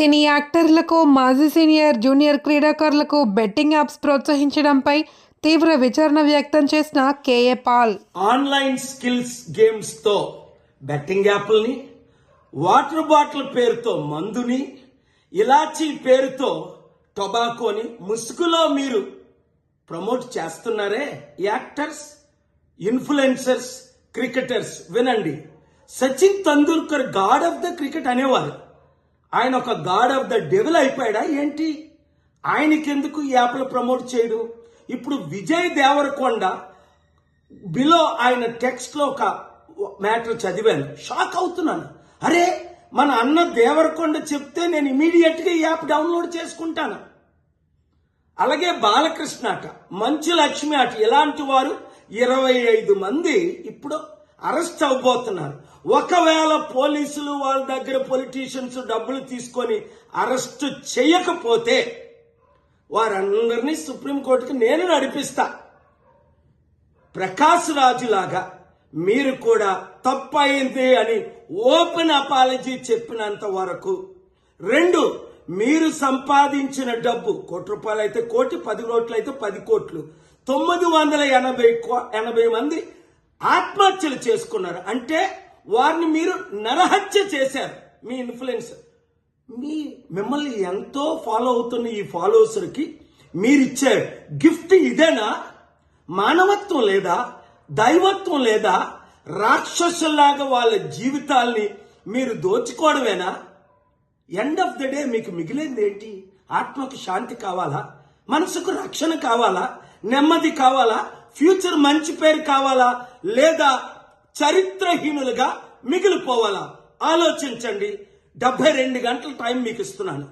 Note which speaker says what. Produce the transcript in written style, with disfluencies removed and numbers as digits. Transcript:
Speaker 1: సినీ యాక్టర్లకు, మాజీ senior, junior క్రీడాకారులకు బెట్టింగ్ యాప్స్ ప్రోత్సహించడంపై తీవ్ర విచారణ వ్యక్తం చేసిన K A Paul.
Speaker 2: Online skills games తో బెట్టింగ్ యాప్ల్ని, వాటర్ బాటిల్ పేరుతో మందుని, ఇలాచీ పేరుతో టొబాకోని ముసుగులో మీరు ప్రమోట్ చేస్తున్నారే యాక్టర్స్, ఇన్ఫ్లుయెన్సర్స్, క్రికెటర్స్. వినండి, Sachin Tendulkar god of the cricket అనేవారు. ఆయన ఒక గాడ్ ఆఫ్ ద డెవిల్ అయిపోయాడా ఏంటి? ఆయనకెందుకు ఈ యాప్లు ప్రమోట్ చేయడం? ఇప్పుడు విజయ్ దేవరకొండ బిలో ఆయన టెక్స్ట్ లో ఒక మ్యాటర్ చదివాను, షాక్ అవుతున్నాను. అరే, మన అన్న దేవరకొండ చెప్తే నేను ఇమీడియట్ గా ఈ యాప్ డౌన్లోడ్ చేసుకుంటాను. అలాగే బాలకృష్ణ అట, మంచు లక్ష్మి అట, ఇలాంటి వారు 25 మంది ఇప్పుడు అరెస్ట్ అవబోతున్నారు. ఒకవేళ పోలీసులు వాళ్ళ దగ్గర పొలిటీషియన్స్ డబ్బులు తీసుకొని అరెస్ట్ చేయకపోతే వారందరినీ సుప్రీంకోర్టుకి నేను నడిపిస్తా. ప్రకాష్ రాజు లాగా మీరు కూడా తప్పయింది అని ఓపెన్ అపాలజీ చెప్పినంత వరకు. 2, మీరు సంపాదించిన డబ్బు ₹1 అయితే 1 కోటి, 10 కోట్లు అయితే 10 కోట్లు. 980 మంది ఆత్మహత్యలు చేసుకున్నారు. అంటే వారిని మీరు నరహత్య చేశారు. మీ ఇన్ఫ్లుయెన్స్, మిమ్మల్ని ఎంతో ఫాలో అవుతున్న ఈ ఫాలోవర్స్కి మీరిచ్చే గిఫ్ట్ ఇదేనా? మానవత్వం లేదా? దైవత్వం లేదా? రాక్షసుల్లాగా వాళ్ళ జీవితాల్ని మీరు దోచుకోవడమేనా? ఎండ్ ఆఫ్ ద డే మీకు మిగిలింది ఏంటి? ఆత్మకు శాంతి కావాలా? మనసుకు రక్షణ కావాలా? నెమ్మది కావాలా? ఫ్యూచర్ మంచి పేరు కావాలా? లేదా చరిత్రహీనులుగా మిగిలిపోవాలా? ఆలోచించండి. 72 గంటల టైం మీకు ఇస్తున్నాను.